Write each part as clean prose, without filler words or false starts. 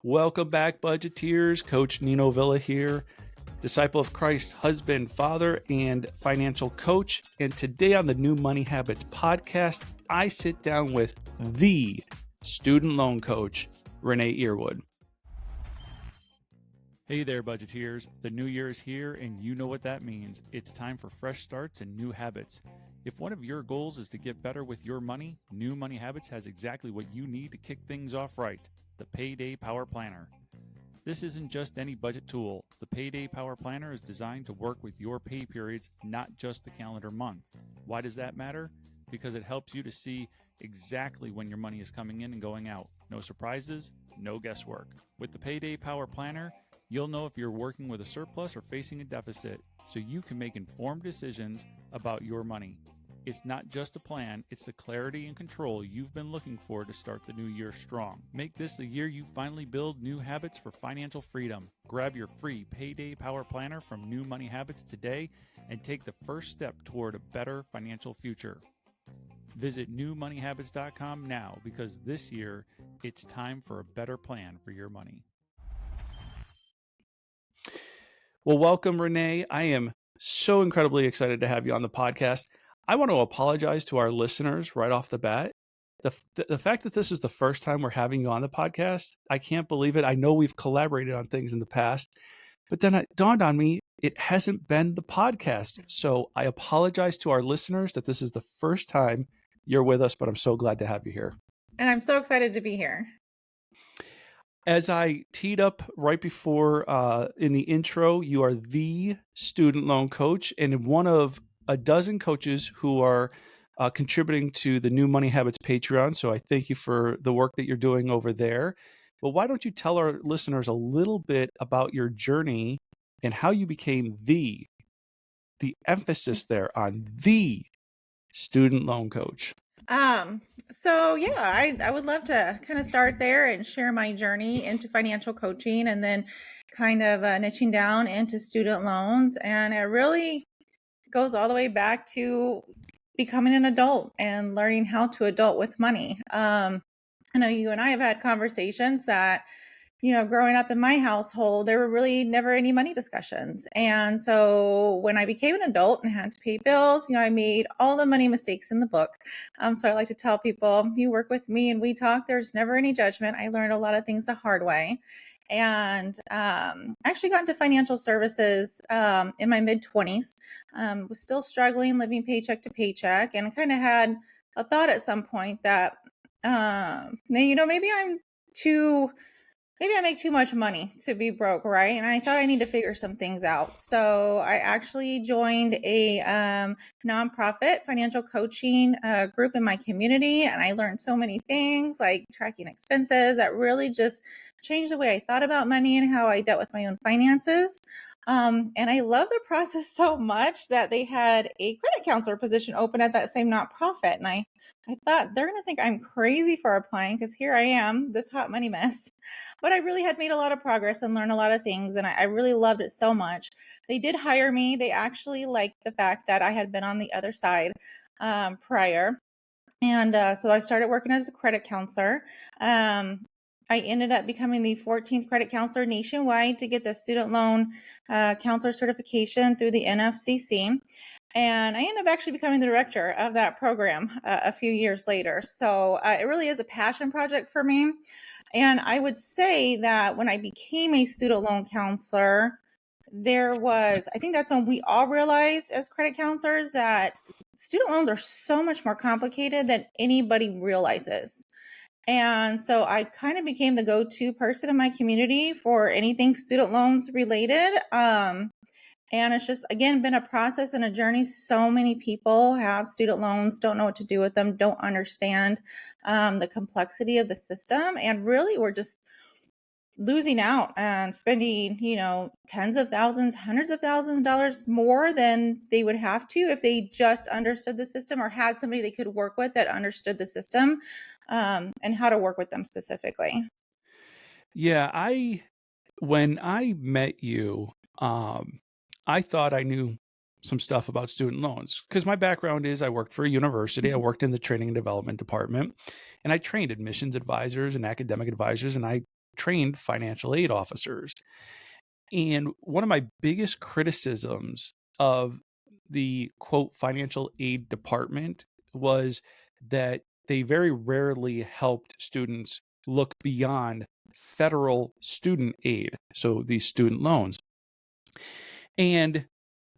Welcome back, budgeteers. Coach Nino Villa here, disciple of Christ, husband, father, and financial coach. And today on the New Money Habits podcast, I sit down with the student loan coach, Renée Earwood. Hey there, budgeteers. The new year is here, and you know what that means. It's time for fresh starts and new habits. If one of your goals is to get better with your money, New Money Habits has exactly what you need to kick things off right: the Payday Power Planner. This isn't just any budget tool. The Payday Power Planner is designed to work with your pay periods, not just the calendar month. Why does that matter? Because it helps you to see exactly when your money is coming in and going out. No surprises, no guesswork. With the Payday Power Planner, you'll know if you're working with a surplus or facing a deficit, so you can make informed decisions about your money. It's not just a plan, it's the clarity and control you've been looking for to start the new year strong. Make this the year you finally build new habits for financial freedom. Grab your free Payday Power Planner from New Money Habits today and take the first step toward a better financial future. Visit newmoneyhabits.com now, because this year it's time for a better plan for your money. Well, welcome, Renee. I am so incredibly excited to have you on the podcast. I want to apologize to our listeners right off the bat. The fact that this is the first time we're having you on the podcast, I can't believe it. I know we've collaborated on things in the past, but then it dawned on me it hasn't been the podcast. So I apologize to our listeners that this is the first time you're with us, but I'm so glad to have you here. And I'm so excited to be here. As I teed up right before in the intro, you are the student loan coach and one of a dozen coaches who are contributing to the New Money Habits Patreon. So I thank you for the work that you're doing over there. But why don't you tell our listeners a little bit about your journey and how you became the emphasis there on the student loan coach? I would love to kind of start there and share my journey into financial coaching, and then kind of niching down into student loans. And it really goes all the way back to becoming an adult and learning how to adult with money. I know you and I have had conversations that, growing up in my household, there were really never any money discussions. And so when I became an adult and had to pay bills, I made all the money mistakes in the book. So I like to tell people, you work with me and we talk, there's never any judgment. I learned a lot of things the hard way. And actually got into financial services in my mid-20s. Was still struggling, living paycheck to paycheck, and kind of had a thought at some point that, maybe I make too much money to be broke, right? And I thought I need to figure some things out. So I actually joined a nonprofit financial coaching group in my community. And I learned so many things like tracking expenses that really just changed the way I thought about money and how I dealt with my own finances. And I love the process so much that they had a credit counselor position open at that same nonprofit. And I thought they're going to think I'm crazy for applying, because here I am, this hot money mess. But I really had made a lot of progress and learned a lot of things. And I really loved it so much. They did hire me. They actually liked the fact that I had been on the other side prior. And so I started working as a credit counselor. I ended up becoming the 14th credit counselor nationwide to get the student loan counselor certification through the NFCC. And I ended up actually becoming the director of that program a few years later. So it really is a passion project for me. And I would say that when I became a student loan counselor, I think that's when we all realized as credit counselors that student loans are so much more complicated than anybody realizes. And so I kind of became the go-to person in my community for anything student loans related. And it's just, again, been a process and a journey. So many people have student loans, don't know what to do with them, don't understand the complexity of the system. And really, we're just losing out and spending, tens of thousands, hundreds of thousands of dollars more than they would have to if they just understood the system or had somebody they could work with that understood the system and how to work with them specifically. Yeah, when I met you, I thought I knew some stuff about student loans, because my background is I worked for a university. I worked in the training and development department, and I trained admissions advisors and academic advisors, and I trained financial aid officers. And one of my biggest criticisms of the quote financial aid department was that they very rarely helped students look beyond federal student aid, so these student loans. And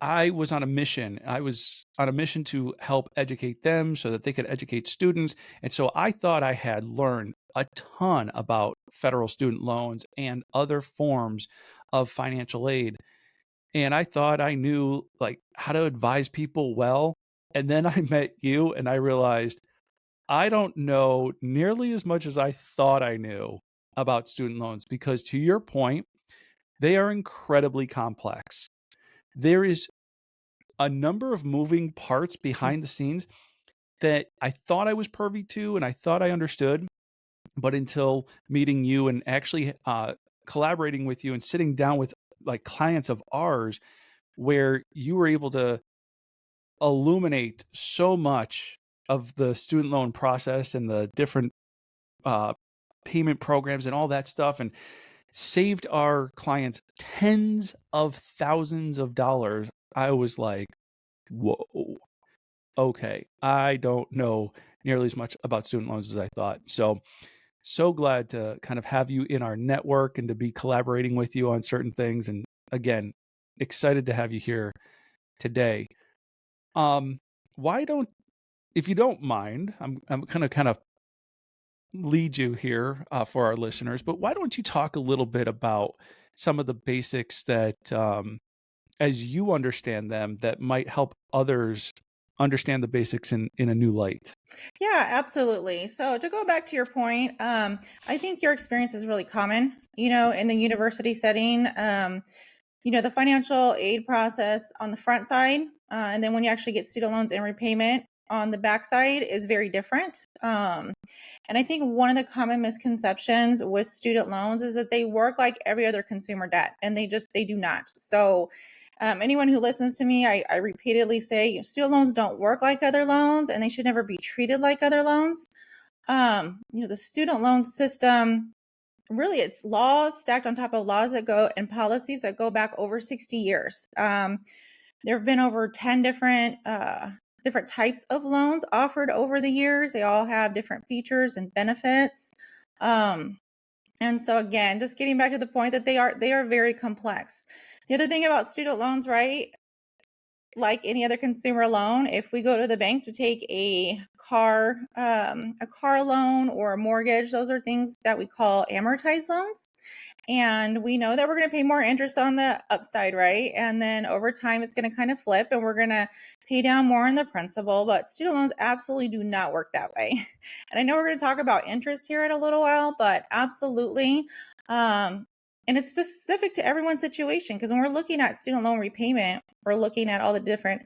I was on a mission. I was on a mission to help educate them so that they could educate students. And so I thought I had learned a ton about federal student loans and other forms of financial aid. And I thought I knew like how to advise people well. And then I met you and I realized I don't know nearly as much as I thought I knew about student loans because to your point, they are incredibly complex. There is a number of moving parts behind the scenes that I thought I was privy to and I thought I understood, but until meeting you and actually collaborating with you and sitting down with like clients of ours where you were able to illuminate so much of the student loan process and the different uh, payment programs and all that stuff and saved our clients tens of thousands of dollars. I was like, whoa, okay, I don't know nearly as much about student loans as I thought. So glad to kind of have you in our network and to be collaborating with you on certain things. And again, excited to have you here today. Why don't, if you don't mind, I'm gonna kind of lead you here for our listeners, but why don't you talk a little bit about some of the basics that, as you understand them, that might help others understand the basics in a new light? Yeah, absolutely. So to go back to your point, I think your experience is really common, in the university setting. The financial aid process on the front side, and then when you actually get student loans and repayment on the back side is very different. And I think one of the common misconceptions with student loans is that they work like every other consumer debt, and they do not. So anyone who listens to me, I repeatedly say student loans don't work like other loans, and they should never be treated like other loans. The student loan system, really, it's laws stacked on top of laws that go and policies that go back over 60 years. There have been over 10 different types of loans offered over the years. They all have different features and benefits. And so again, just getting back to the point that they are very complex. The other thing about student loans, right? Like any other consumer loan, if we go to the bank to take a car loan or a mortgage, those are things that we call amortized loans. And we know that we're going to pay more interest on the upside, right? And then over time, it's going to kind of flip and we're going to pay down more on the principal. But student loans absolutely do not work that way. And I know we're going to talk about interest here in a little while, but absolutely. And it's specific to everyone's situation because when we're looking at student loan repayment, we're looking at all the different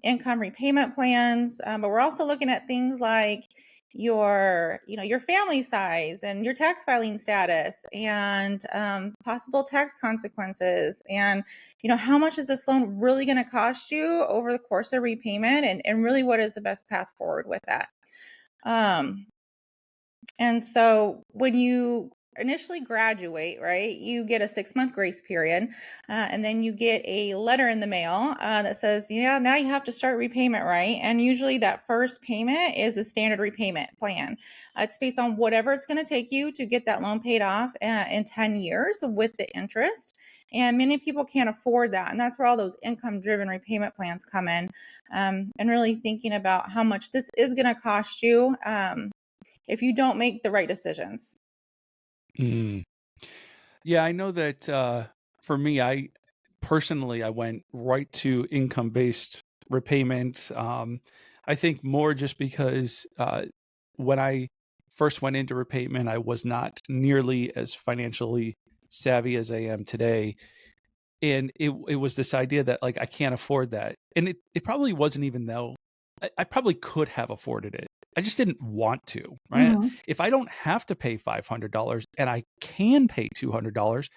income repayment plans, but we're also looking at things like your family size and your tax filing status and possible tax consequences and how much is this loan really going to cost you over the course of repayment and really what is the best path forward with that. And so when you initially graduate, right, you get a 6-month grace period, and then you get a letter in the mail that says, yeah, now you have to start repayment, right? And usually that first payment is a standard repayment plan. It's based on whatever it's going to take you to get that loan paid off in 10 years with the interest. And many people can't afford that. And that's where all those income-driven repayment plans come in, and really thinking about how much this is going to cost you if you don't make the right decisions. Mm. Yeah, I know that for me, I personally, I went right to income-based repayment. I think more just because when I first went into repayment, I was not nearly as financially savvy as I am today. And it was this idea that like I can't afford that. And it probably wasn't even though I probably could have afforded it. I just didn't want to, right? Mhm. If I don't have to pay $500 and I can pay $200,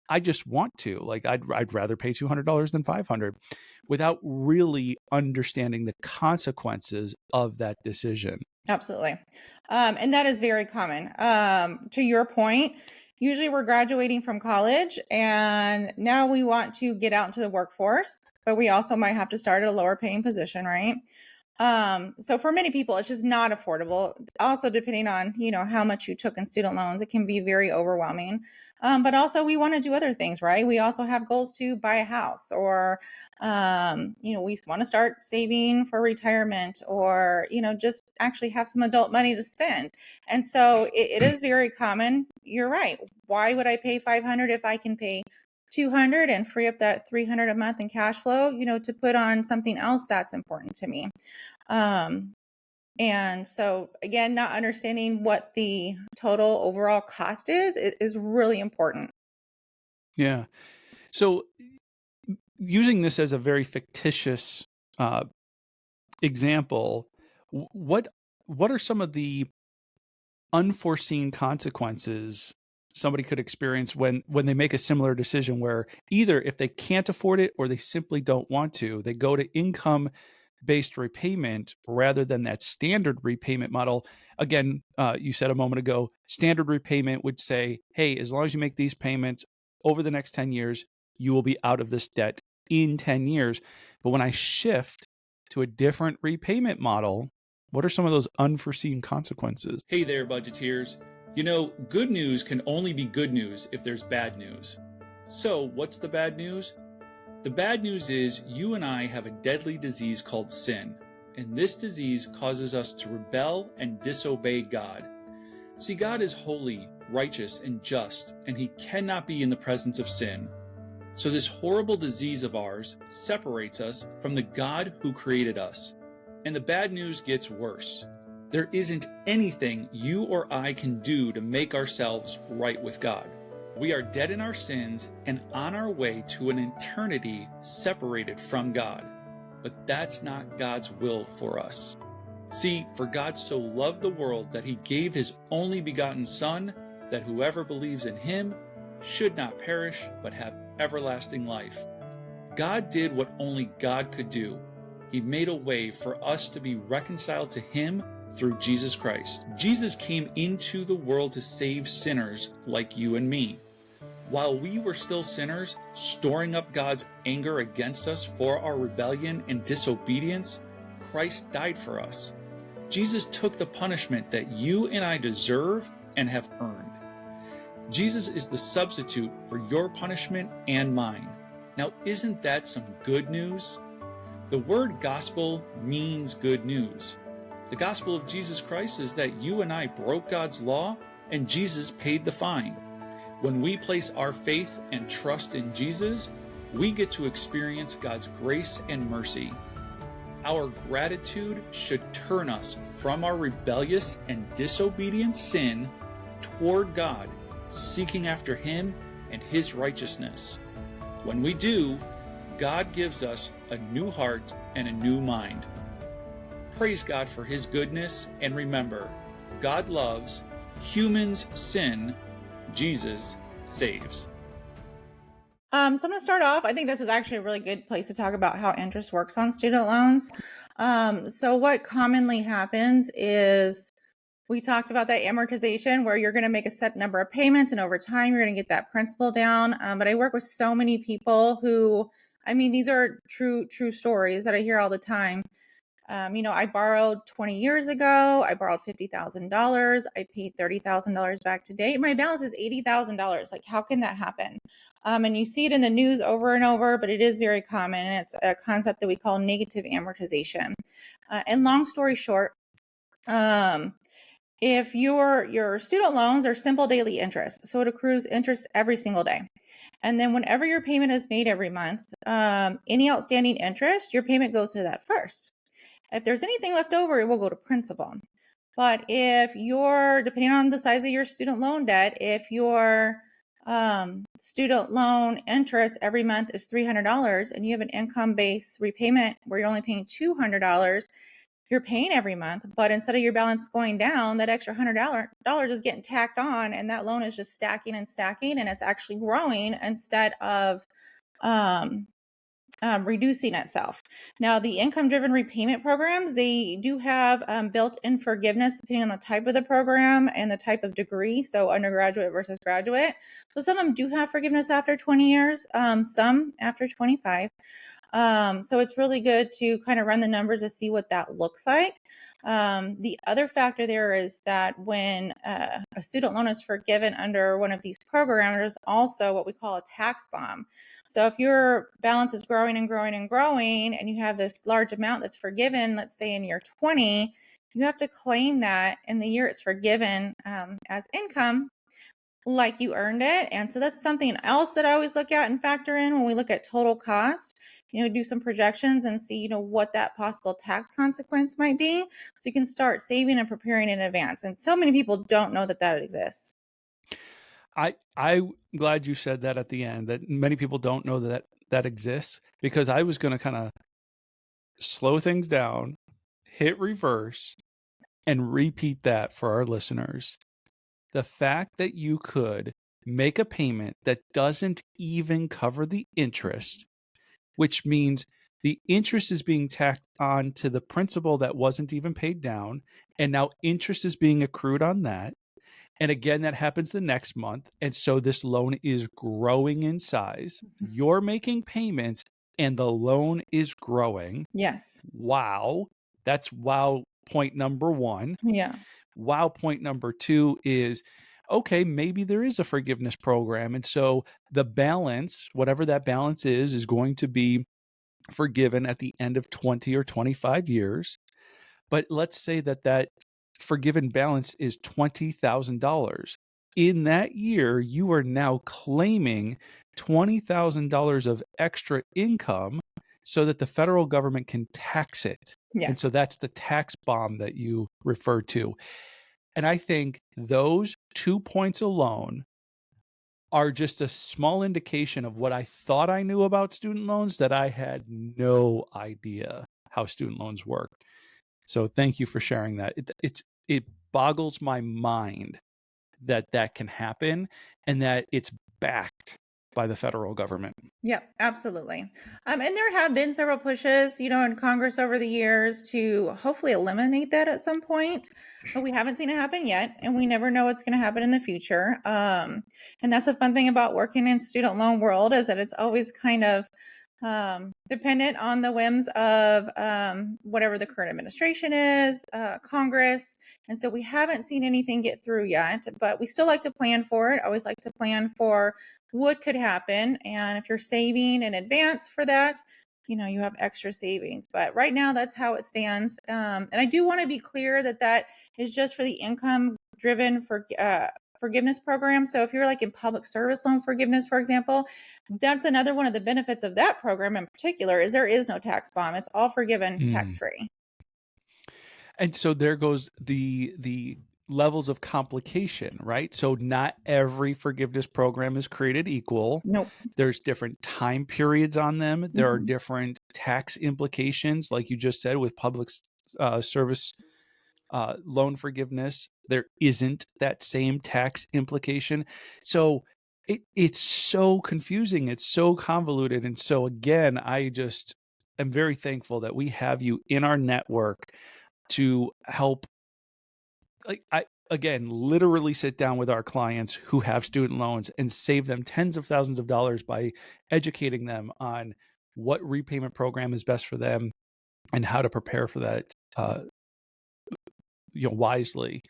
I just want to. Like I'd rather pay $200 than 500 without really understanding the consequences of that decision. Absolutely. And that is very common. To your point, usually we're graduating from college and now we want to get out into the workforce, but we also might have to start at a lower paying position, right? So for many people, it's just not affordable. Also, depending on, how much you took in student loans, it can be very overwhelming. But also we want to do other things, right? We also have goals to buy a house or, we want to start saving for retirement or, just actually have some adult money to spend. And so it is very common. You're right. Why would I pay 500 if I can pay 200 and free up that 300 a month in cash flow, to put on something else that's important to me? And so again, not understanding what the total overall cost is really important. Yeah. So using this as a very fictitious example, what are some of the unforeseen consequences somebody could experience when they make a similar decision where either if they can't afford it or they simply don't want to, they go to income based repayment rather than that standard repayment model? Again, you said a moment ago, standard repayment would say, hey, as long as you make these payments over the next 10 years, you will be out of this debt in 10 years. But when I shift to a different repayment model, what are some of those unforeseen consequences? Hey there, budgeteers. Good news can only be good news if there's bad news. So, what's the bad news? The bad news is you and I have a deadly disease called sin, and this disease causes us to rebel and disobey God. See, God is holy, righteous, and just, and He cannot be in the presence of sin. So this horrible disease of ours separates us from the God who created us. And the bad news gets worse. There isn't anything you or I can do to make ourselves right with God. We are dead in our sins and on our way to an eternity separated from God. But that's not God's will for us. See, for God so loved the world that He gave His only begotten Son, that whoever believes in Him should not perish but have everlasting life. God did what only God could do. He made a way for us to be reconciled to Him through Jesus Christ. Jesus came into the world to save sinners like you and me. While we were still sinners, storing up God's anger against us for our rebellion and disobedience, Christ died for us. Jesus took the punishment that you and I deserve and have earned. Jesus is the substitute for your punishment and mine. Now, isn't that some good news? The word gospel means good news. The gospel of Jesus Christ is that you and I broke God's law and Jesus paid the fine. When we place our faith and trust in Jesus, we get to experience God's grace and mercy. Our gratitude should turn us from our rebellious and disobedient sin toward God, seeking after Him and His righteousness. When we do, God gives us a new heart and a new mind. Praise God for His goodness, and remember, God loves, humans sin, Jesus saves. So I'm going to start off. I think this is actually a really good place to talk about how interest works on student loans. So what commonly happens is we talked about that amortization where you're going to make a set number of payments and over time you're going to get that principal down. But I work with so many people who, these are true stories that I hear all the time. I borrowed 20 years ago. I borrowed $50,000. I paid $30,000 back to date. My balance is $80,000. Like, how can that happen? And you see it in the news over and over, but it is very common. And it's a concept that we call negative amortization. And long story short, if your student loans are simple daily interest, so it accrues interest every single day. And then whenever your payment is made every month, any outstanding interest, your payment goes to that first. If there's anything left over, it will go to principal. But if depending on the size of your student loan debt, if your student loan interest every month is $300 and you have an income-based repayment where you're only paying $200, you're paying every month, but instead of your balance going down, that extra $100 is getting tacked on, and that loan is just stacking and stacking, and it's actually growing instead of reducing itself. Now, the income driven repayment programs, they do have built in forgiveness depending on the type of the program and the type of degree. So, undergraduate versus graduate. So, some of them do have forgiveness after 20 years, some after 25. So it's really good to kind of run the numbers to see what that looks like. The other factor there is that when a student loan is forgiven under one of these programs, there's also what we call a tax bomb. So if your balance is growing and growing and growing, and you have this large amount that's forgiven, let's say in year 20, you have to claim that in the year it's forgiven as income like you earned it. And so that's something else that I always look at and factor in when we look at total cost, do some projections and see, what that possible tax consequence might be. So you can start saving and preparing in advance. And so many people don't know that that exists. I'm glad you said that at the end, that many people don't know that exists, because I was going to kind of slow things down, hit reverse, and repeat that for our listeners. The fact that you could make a payment that doesn't even cover the interest, which means the interest is being tacked on to the principal that wasn't even paid down, and now interest is being accrued on that. And again, that happens the next month. And so this loan is growing in size. You're making payments and the loan is growing. Yes. Wow. That's wow point number one. Yeah. Wow point number two is, okay, maybe there is a forgiveness program. And so the balance, whatever that balance is going to be forgiven at the end of 20 or 25 years. But let's say that forgiven balance is $20,000. In that year, you are now claiming $20,000 of extra income so that the federal government can tax it. Yes. And so that's the tax bomb that you refer to. And I think those 2 points alone are just a small indication of what I thought I knew about student loans, that I had no idea how student loans work. So thank you for sharing that. It boggles my mind that that can happen and that it's backed by the federal government. Yeah, absolutely. And there have been several pushes, in Congress over the years to hopefully eliminate that at some point, but we haven't seen it happen yet, and we never know what's going to happen in the future. And that's the fun thing about working in student loan world, is that it's always kind of dependent on the whims of whatever the current administration is, Congress. And so we haven't seen anything get through yet, but we still like to plan for it. Always like to plan for what could happen. And if you're saving in advance for that, you have extra savings. But right now, that's how it stands. And I do want to be clear that that is just for the income driven forgiveness program. So if you're like in public service loan forgiveness, for example, that's another one of the benefits of that program in particular, is there is no tax bomb. It's all forgiven tax free. And so there goes the levels of complication, right? So not every forgiveness program is created equal. Nope. There's different time periods on them. There are different tax implications, like you just said, with public service loan forgiveness. There isn't that same tax implication. So it's so confusing. It's so convoluted. And so again, I just am very thankful that we have you in our network to help. I again literally sit down with our clients who have student loans and save them tens of thousands of dollars by educating them on what repayment program is best for them and how to prepare for that wisely.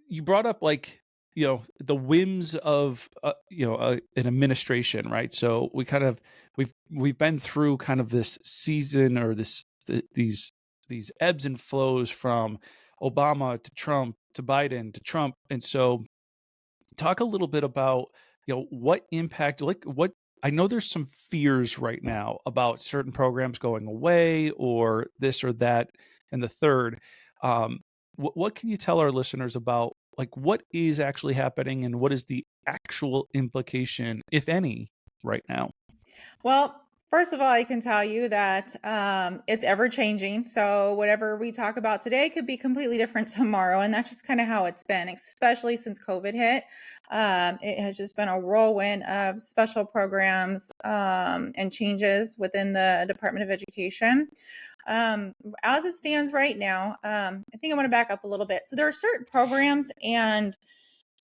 You brought up the whims of an administration, right? So we've been through kind of this season, or these ebbs and flows from Obama to Trump to Biden to Trump. And so talk a little bit about what impact, what I know there's some fears right now about certain programs going away or this or that and the third. What can you tell our listeners about what is actually happening and what is the actual implication, if any, right now? Well, First of all, I can tell you that it's ever changing. So whatever we talk about today could be completely different tomorrow, and that's just kind of how it's been, especially since COVID hit. It has just been a whirlwind of special programs and changes within the Department of Education. Um, as it stands right now, I think I want to back up a little bit. So there are certain programs and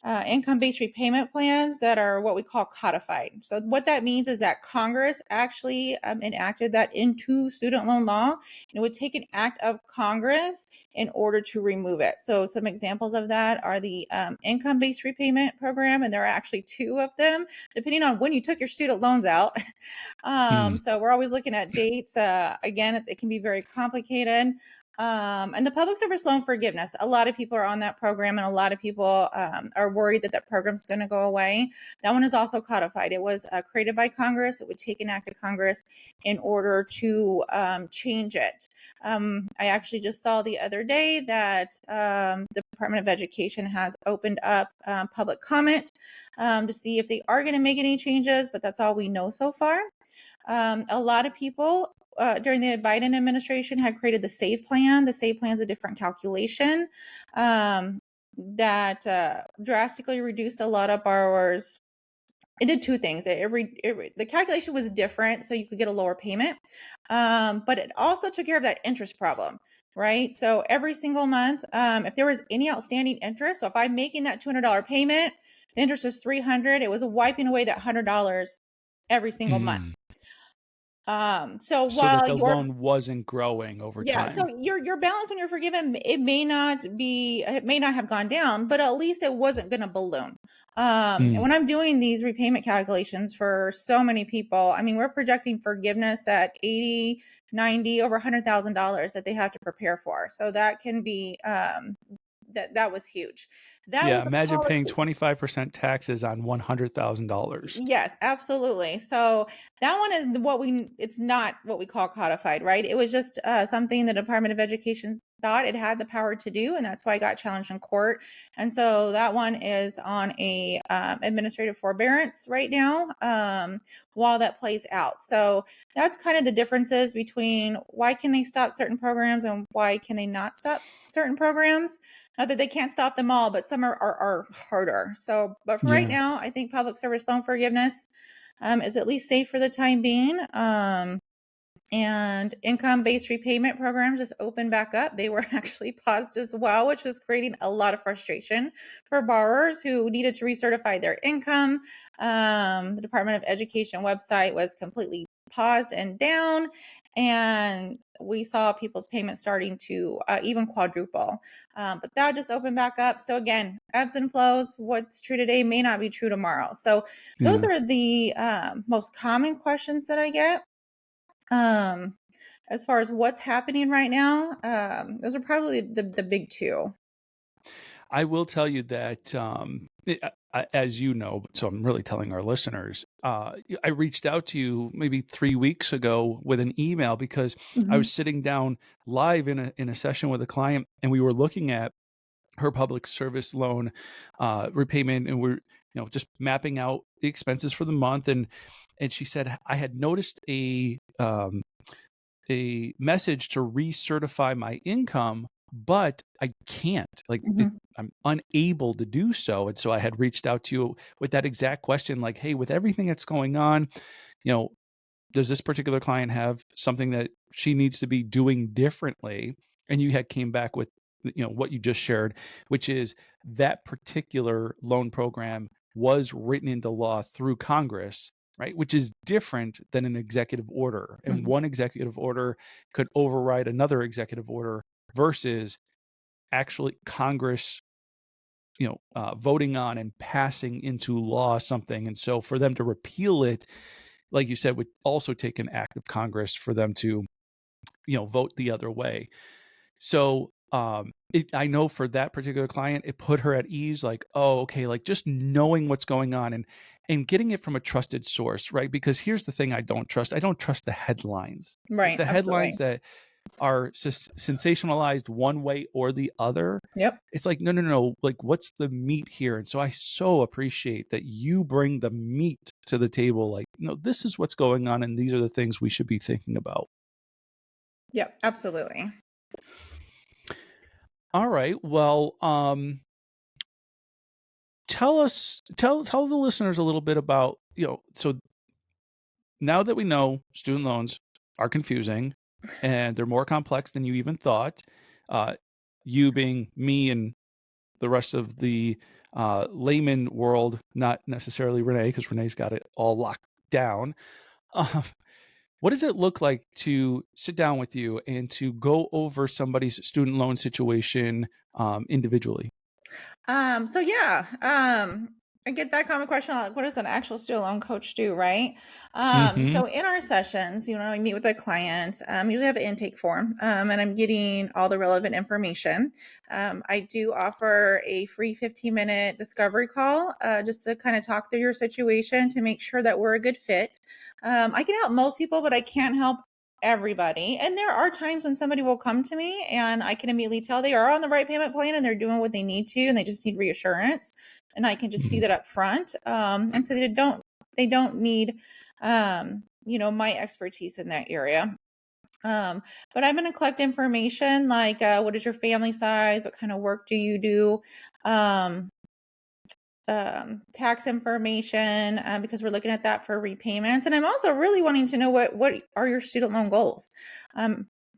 income-based repayment plans that are what we call codified. So what that means is that Congress actually enacted that into student loan law, and it would take an act of Congress in order to remove it. So some examples of that are the income-based repayment program, and there are actually two of them, depending on when you took your student loans out. Hmm. So we're always looking at dates. Again, it can be very complicated. And the public service loan forgiveness, a lot of people are on that program, and a lot of people are worried that that program's going to go away. That one is also codified. It was created by Congress. It would take an act of Congress in order to change it. I actually just saw the other day that the Department of Education has opened up public comment to see if they are going to make any changes, but that's all we know so far. A lot of people during the Biden administration had created the SAVE plan. The SAVE plan is a different calculation that drastically reduced a lot of borrowers. It did two things. The calculation was different, so you could get a lower payment, but it also took care of that interest problem, right? So every single month, if there was any outstanding interest, so if I'm making that $200 payment, the interest is $300. It was wiping away that $100 every single month. Hmm. So So that while the your loan wasn't growing over yeah, so time. your balance when you're forgiven, it may not have gone down, but at least it wasn't going to balloon. And Hmm. when I'm doing these repayment calculations for so many people, I mean, we're projecting forgiveness at 80, 90, over $100,000 that they have to prepare for. So that can be that was huge. That Yeah, was the imagine paying policy. 25% taxes on $100,000. Yes, absolutely. So that one is it's not what we call codified, right? It was just something the Department of Education thought it had the power to do, and that's why it got challenged in court. And so that one is on a administrative forbearance right now while that plays out. So that's kind of the differences between why can they stop certain programs and why can they not stop certain programs. Not that they can't stop them all, but some are harder. So, but for right Yeah. now, I think public service loan forgiveness is at least safe for the time being. And income-based repayment programs just opened back up. They were actually paused as well, which was creating a lot of frustration for borrowers who needed to recertify their income. The Department of Education website was completely paused and down, and we saw people's payments starting to even quadruple. But that just opened back up. So again, ebbs and flows. What's true today may not be true tomorrow. So those Yeah. are the most common questions that I get. Um, as far as what's happening right now, those are probably the big two. I will tell you that, as you know, so I'm really telling our listeners, I reached out to you maybe 3 weeks ago with an email because I Mhm, was sitting down live in a session with a client, and we were looking at her public service loan repayment, and we're just mapping out the expenses for the month, and she said I had noticed a message to recertify my income, but I can't. mhm, I'm unable to do so. And so I had reached out to you with that exact question, like, hey, with everything that's going on, you know, does this particular client have something that she needs to be doing differently? And you had came back with what you just shared, which is that particular loan program was written into law through Congress, right? Which is different than an executive order. And mhm, one executive order could override another executive order versus actually Congress voting on and passing into law something. And so for them to repeal it, like you said, would also take an act of Congress for them to, vote the other way. So I know for that particular client, it put her at ease, like, oh, okay, like just knowing what's going on and getting it from a trusted source, right? Because here's the thing I don't trust the headlines. right, The headlines absolutely. that are sensationalized one way or the other. Yep. It's like, no. Like, what's the meat here? And so I so appreciate that you bring the meat to the table. Like, this is what's going on, and these are the things we should be thinking about. Yep. Absolutely. All right. Well, tell the listeners a little bit about, so now that we know student loans are confusing and they're more complex than you even thought, you being me and the rest of the layman world, not necessarily Renee, because Renee's got it all locked down. What does it look like to sit down with you and to go over somebody's student loan situation individually? So yeah, I get that common question, like, what does an actual student loan coach do, right? Mm-hmm. So in our sessions, I meet with a client, usually have an intake form, and I'm getting all the relevant information. I do offer a free 15-minute discovery call, just to kind of talk through your situation to make sure that we're a good fit. I can help most people, but I can't help everybody. And there are times when somebody will come to me and I can immediately tell they are on the right payment plan and they're doing what they need to and they just need reassurance. And I can just see that up front. And so they don't need my expertise in that area. But I'm going to collect information like what is your family size? What kind of work do you do? Um, tax information, because we're looking at that for repayments. And I'm also really wanting to know what are your student loan goals.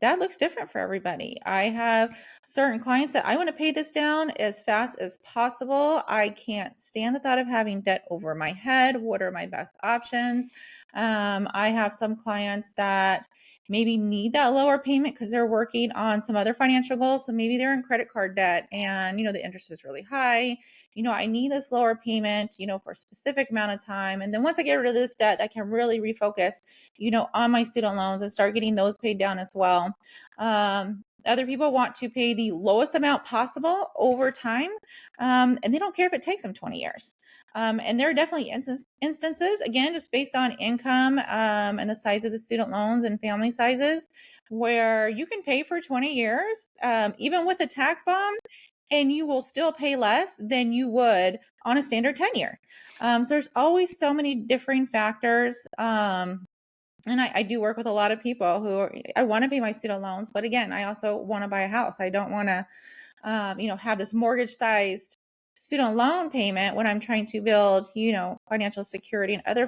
That looks different for everybody. I have certain clients that I want to pay this down as fast as possible. I can't stand the thought of having debt over my head. What are my best options? I have some clients that maybe need that lower payment because they're working on some other financial goals. So maybe they're in credit card debt and the interest is really high. I need this lower payment, for a specific amount of time. And then once I get rid of this debt, I can really refocus, on my student loans and start getting those paid down as well. Other people want to pay the lowest amount possible over time, and they don't care if it takes them 20 years. And there are definitely instances, again, just based on income and the size of the student loans and family sizes, where you can pay for 20 years, even with a tax bomb, and you will still pay less than you would on a standard 10-year. So there's always so many differing factors. And I do work with a lot of people I want to pay my student loans, but again, I also want to buy a house. I don't want to, have this mortgage sized student loan payment when I'm trying to build, financial security and other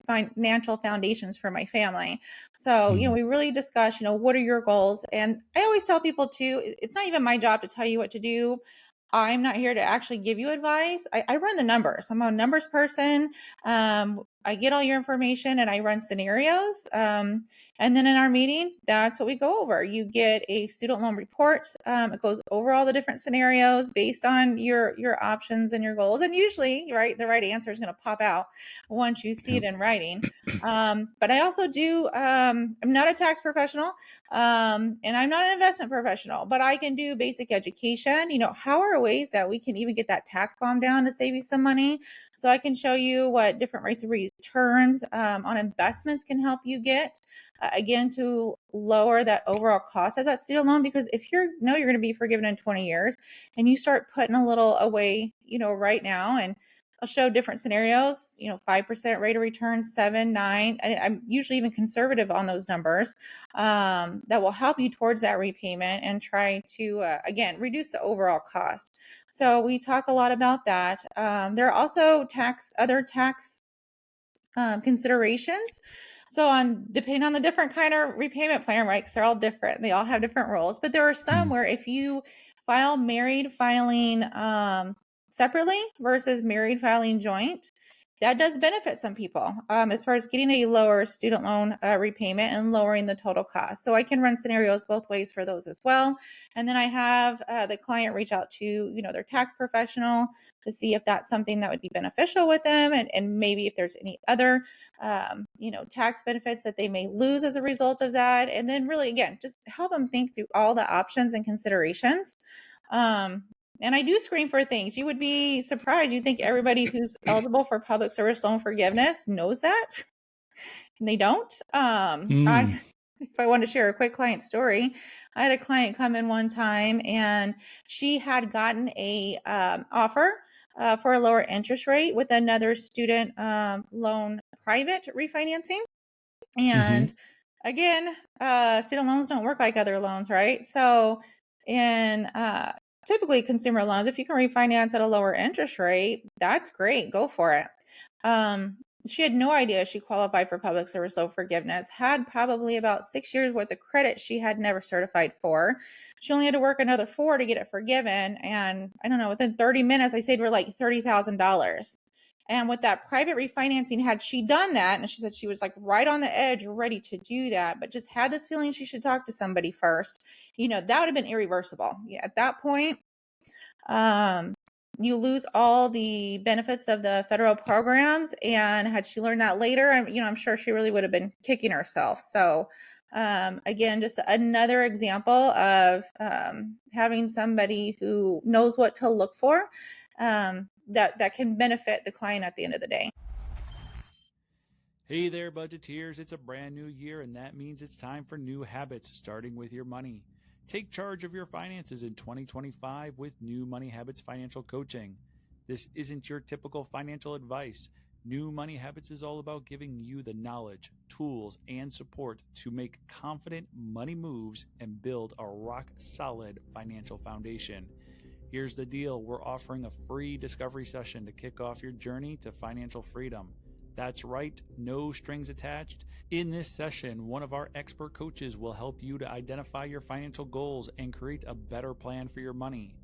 financial foundations for my family. So, we really discuss, what are your goals? And I always tell people too, it's not even my job to tell you what to do. I'm not here to actually give you advice. I run the numbers. I'm a numbers person. I get all your information and I run scenarios. And then in our meeting, that's what we go over. You get a student loan report. It goes over all the different scenarios based on your options and your goals. And usually, right, the right answer is going to pop out once you see it in writing. But I also do, I'm not a tax professional, and I'm not an investment professional, but I can do basic education. How are ways that we can even get that tax bomb down to save you some money? So I can show you what different rates of returns on investments can help you get, again, to lower that overall cost of that student loan. Because if you're going to be forgiven in 20 years and you start putting a little away, right now, and I'll show different scenarios, 5% rate of return, 7, 9. I'm usually even conservative on those numbers, that will help you towards that repayment and try to, again, reduce the overall cost. So we talk a lot about that. There are also other tax considerations. So depending on the different kind of repayment plan, right? Because they're all different. They all have different rules. But there are some where if you file married filing separately versus married filing joint, that does benefit some people as far as getting a lower student loan repayment and lowering the total cost. So I can run scenarios both ways for those as well. And then I have the client reach out to their tax professional to see if that's something that would be beneficial with them, and maybe if there's any other tax benefits that they may lose as a result of that. And then really, again, just help them think through all the options and considerations. And I do screen for things. You would be surprised. You think everybody who's eligible for public service loan forgiveness knows that, and they don't. if I want to share a quick client story, I had a client come in one time and she had gotten a offer for a lower interest rate with another student loan private refinancing. Mm-hmm. And again, student loans don't work like other loans, right? So, in typically consumer loans, if you can refinance at a lower interest rate, that's great. Go for it. Um, she had no idea she qualified for public service loan forgiveness, had probably about 6 years worth of credit she had never certified for. She only had to work another 4 to get it forgiven. And I don't know, within 30 minutes, I saved her like $30,000. And with that private refinancing, had she done that, and she said she was like right on the edge, ready to do that, but just had this feeling she should talk to somebody first, that would have been irreversible. Yeah, at that point, um, you lose all the benefits of the federal programs. And had she learned that later, I'm sure she really would have been kicking herself. So, again, just another example of having somebody who knows what to look for, that can benefit the client at the end of the day. Hey there, budgeteers. It's a brand new year, and that means it's time for new habits, starting with your money. Take charge of your finances in 2025 with New Money Habits Financial Coaching. This isn't your typical financial advice. New Money Habits is all about giving you the knowledge, tools, and support to make confident money moves and build a rock solid financial foundation. Here's the deal, we're offering a free discovery session to kick off your journey to financial freedom. That's right, no strings attached. In this session, one of our expert coaches will help you to identify your financial goals and create a better plan for your money.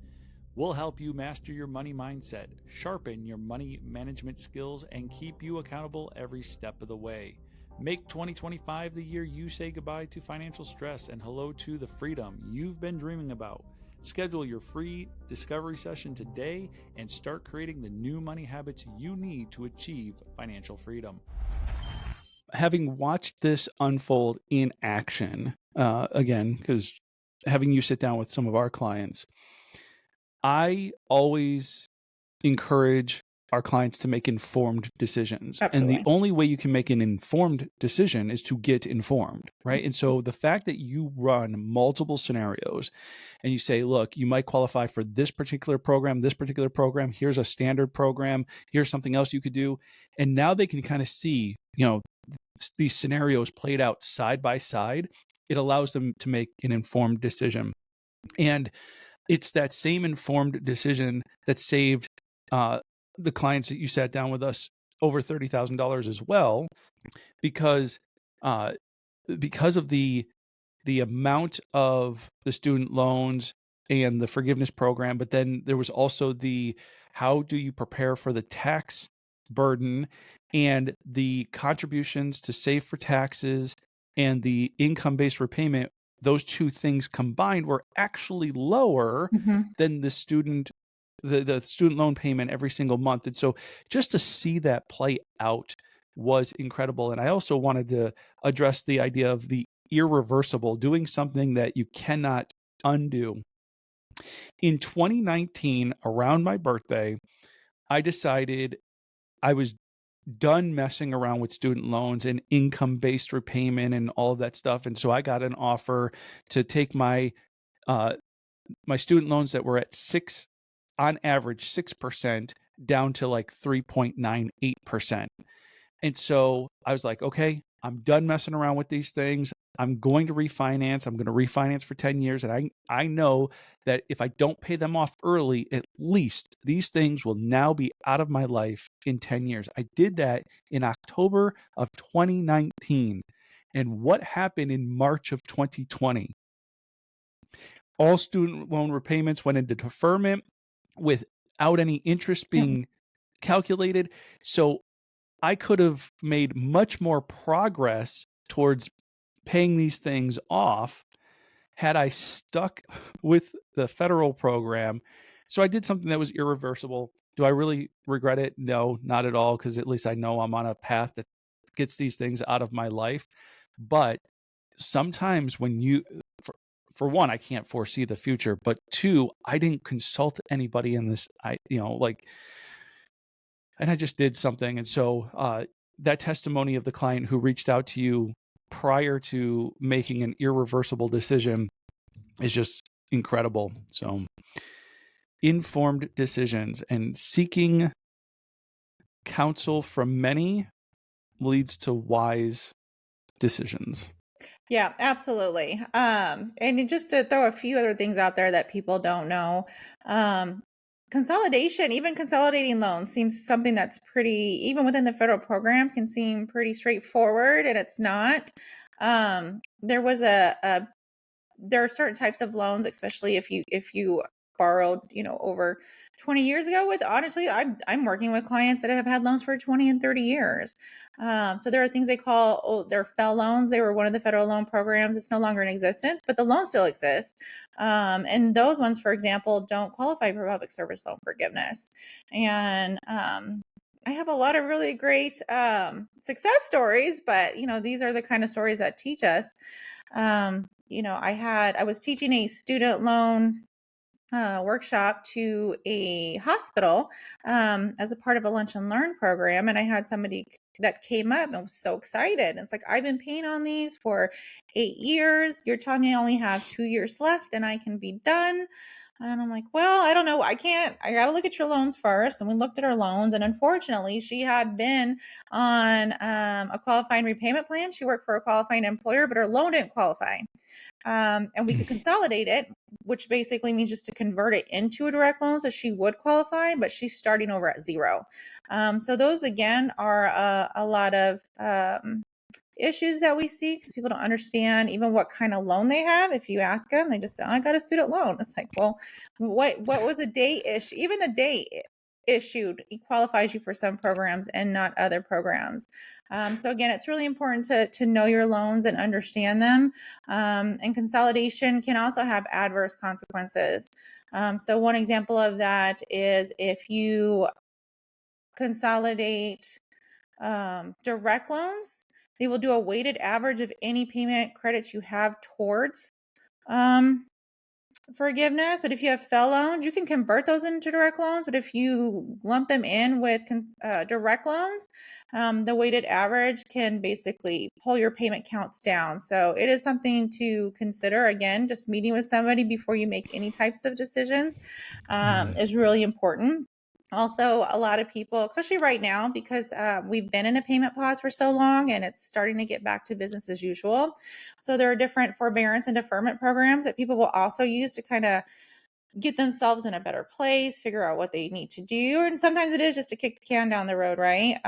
We'll help you master your money mindset, sharpen your money management skills, and keep you accountable every step of the way. Make 2025 the year you say goodbye to financial stress and hello to the freedom you've been dreaming about. Schedule your free discovery session today and start creating the new money habits you need to achieve financial freedom. Having watched this unfold in action, again, because having you sit down with some of our clients, I always encourage our clients to make informed decisions. And the Absolutely. only way you can make an informed decision is to get informed, right? And so the fact that you run multiple scenarios and you say, look, you might qualify for this particular program, here's a standard program, here's something else you could do. And now they can kind of see, these scenarios played out side by side. It allows them to make an informed decision. And it's that same informed decision that saved the clients that you sat down with us over $30,000 as well, because uh, because of the amount of the student loans and the forgiveness program. But then there was also the how do you prepare for the tax burden and the contributions to save for taxes and the income-based repayment. Those two things combined were actually lower Mhm. than the student loan payment every single month. And so just to see that play out was incredible. And I also wanted to address the idea of the irreversible, doing something that you cannot undo. In 2019, around my birthday, I decided I was done messing around with student loans and income-based repayment and all of that stuff. And so I got an offer to take uh, my student loans that were at on average 6% down to like 3.98%. And so I was like, okay, I'm done messing around with these things. I'm going to refinance. I'm going to refinance for 10 years. And I know that if I don't pay them off early, at least these things will now be out of my life in 10 years. I did that in October of 2019. And what happened in March of 2020? All student loan repayments went into deferment without any interest Yep. being calculated. So I could have made much more progress towards paying these things off had I stuck with the federal program. So I did something that was irreversible. Do I really regret it? No, not at all, because at least I know I'm on a path that gets these things out of my life. But sometimes when for one, I can't foresee the future, but two, I didn't consult anybody in this. And I just did something. And so that testimony of the client who reached out to you prior to making an irreversible decision is just incredible. So, informed decisions and seeking counsel from many leads to wise decisions. Yeah, absolutely. Just to throw a few other things out there that people don't know, consolidation, even consolidating loans, seems something that's pretty, even within the federal program, can seem pretty straightforward, and it's not. There was there are certain types of loans, especially if you borrowed, over 20 years ago. With honestly, I'm working with clients that have had loans for 20 and 30 years. So there are things they call they're FEL loans. They were one of the federal loan programs. It's no longer in existence, but the loans still exist. And those ones, for example, don't qualify for public service loan forgiveness. And I have a lot of really great success stories, but these are the kind of stories that teach us. I was teaching a student loan workshop to a hospital as a part of a lunch and learn program. And I had somebody that came up and was so excited. It's like, I've been paying on these for 8 years. You're telling me I only have 2 years left and I can be done. And I'm like, well, I don't know. I got to look at your loans first. And we looked at her loans. And unfortunately, she had been on a qualifying repayment plan. She worked for a qualifying employer, but her loan didn't qualify. And we could consolidate it, which basically means just to convert it into a direct loan. So she would qualify, but she's starting over at zero. So those, again, are a lot of issues that we see because people don't understand even what kind of loan they have. If you ask them, they just say, I got a student loan. It's like, well, what was a day issue? Even the day issued qualifies you for some programs and not other programs. So again, it's really important to know your loans and understand them. And consolidation can also have adverse consequences. So one example of that is if you consolidate direct loans, they will do a weighted average of any payment credits you have towards forgiveness. But if you have FEL loans, you can convert those into direct loans. But if you lump them in with direct loans, the weighted average can basically pull your payment counts down. So it is something to consider. Again, just meeting with somebody before you make any types of decisions is really important. Also, a lot of people, especially right now, because we've been in a payment pause for so long and it's starting to get back to business as usual. So there are different forbearance and deferment programs that people will also use to kind of get themselves in a better place, figure out what they need to do. And sometimes it is just to kick the can down the road, right?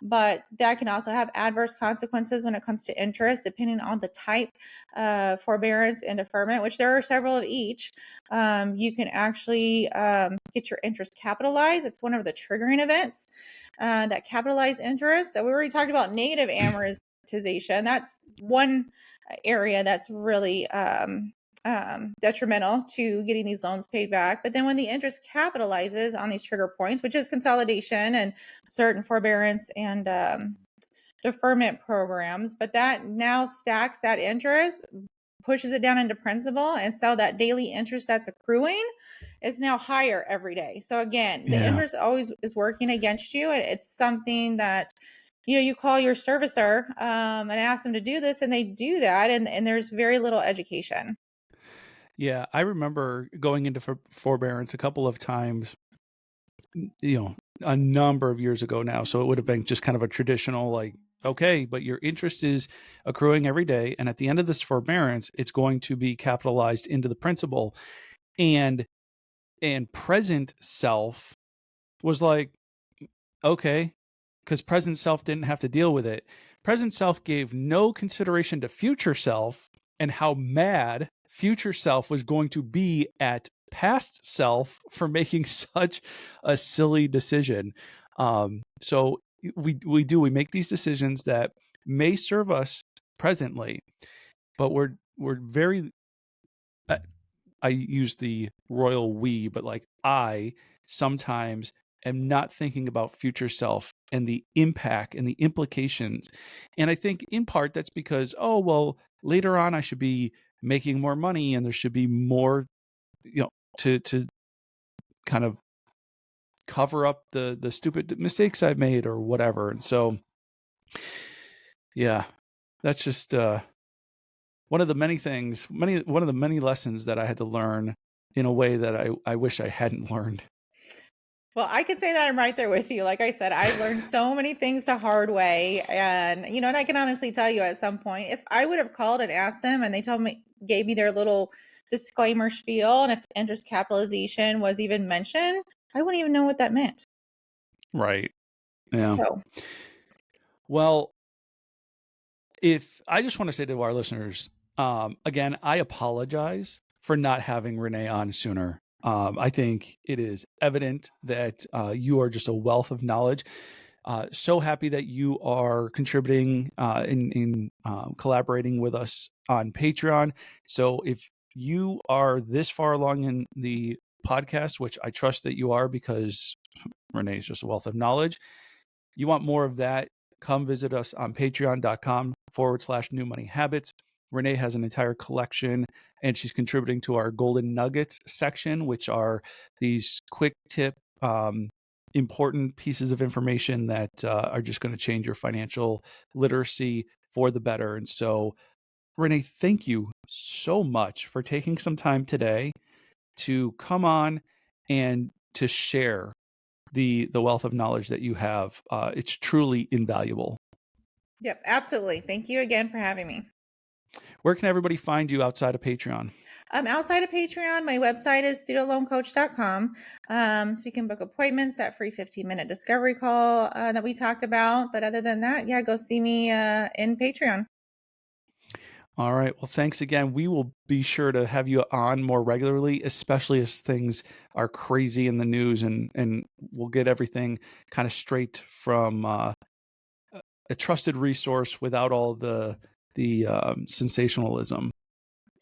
But that can also have adverse consequences when it comes to interest, depending on the type of forbearance and deferment, which there are several of each. You can actually get your interest capitalized. It's one of the triggering events that capitalized interest. So we already talked about negative amortization. That's one area that's really detrimental to getting these loans paid back. But then when the interest capitalizes on these trigger points, which is consolidation and certain forbearance and deferment programs, but that now stacks that interest, pushes it down into principal, and so that daily interest that's accruing is now higher every day. So again, the interest always is working against you. It's something that you call your servicer and ask them to do this, and they do that, and there's very little education. Yeah, I remember going into forbearance a couple of times, a number of years ago now. So it would have been just kind of a traditional, like, okay, but your interest is accruing every day. And at the end of this forbearance, it's going to be capitalized into the principal. And present self was like, okay, because present self didn't have to deal with it. Present self gave no consideration to future self and how mad future self was going to be at past self for making such a silly decision. So we make these decisions that may serve us presently, but we're very I use the royal we, but like I sometimes am not thinking about future self and the impact and the implications. And I think in part that's because, oh, well, later on I should be making more money and there should be more, to kind of cover up the stupid mistakes I've made or whatever. And so, yeah. That's just one of the many things, one of the many lessons that I had to learn in a way that I wish I hadn't learned. Well, I could say that I'm right there with you. Like I said, I've learned so many things the hard way. And, and I can honestly tell you at some point, if I would have called and asked them and they gave me their little disclaimer spiel, and if interest capitalization was even mentioned, I wouldn't even know what that meant. Right. Yeah. So, Well, if I just want to say to our listeners, again, I apologize for not having Renee on sooner. I think it is evident that you are just a wealth of knowledge. So happy that you are contributing in collaborating with us on Patreon. So if you are this far along in the podcast, which I trust that you are because Renee is just a wealth of knowledge, you want more of that, come visit us on patreon.com/new money habits. Renee has an entire collection and she's contributing to our golden nuggets section, which are these quick tip, important pieces of information that are just going to change your financial literacy for the better. And so, Renee, thank you so much for taking some time today to come on and to share the wealth of knowledge that you have. It's truly invaluable. yep, absolutely. Thank you again for having me. Where can everybody find you outside of Patreon? Outside of Patreon, my website is studentloancoach.com. So you can book appointments, that free 15-minute discovery call that we talked about. But other than that, yeah, go see me in Patreon. All right. Well, thanks again. We will be sure to have you on more regularly, especially as things are crazy in the news, and we'll get everything kind of straight from a trusted resource without all the sensationalism.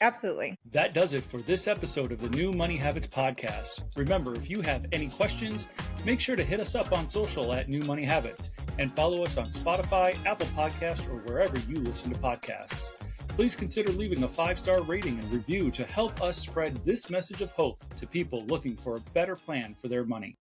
Absolutely. That does it for this episode of the New Money Habits Podcast. Remember, if you have any questions, make sure to hit us up on social at New Money Habits and follow us on Spotify, Apple Podcasts, or wherever you listen to podcasts. Please consider leaving a 5-star rating and review to help us spread this message of hope to people looking for a better plan for their money.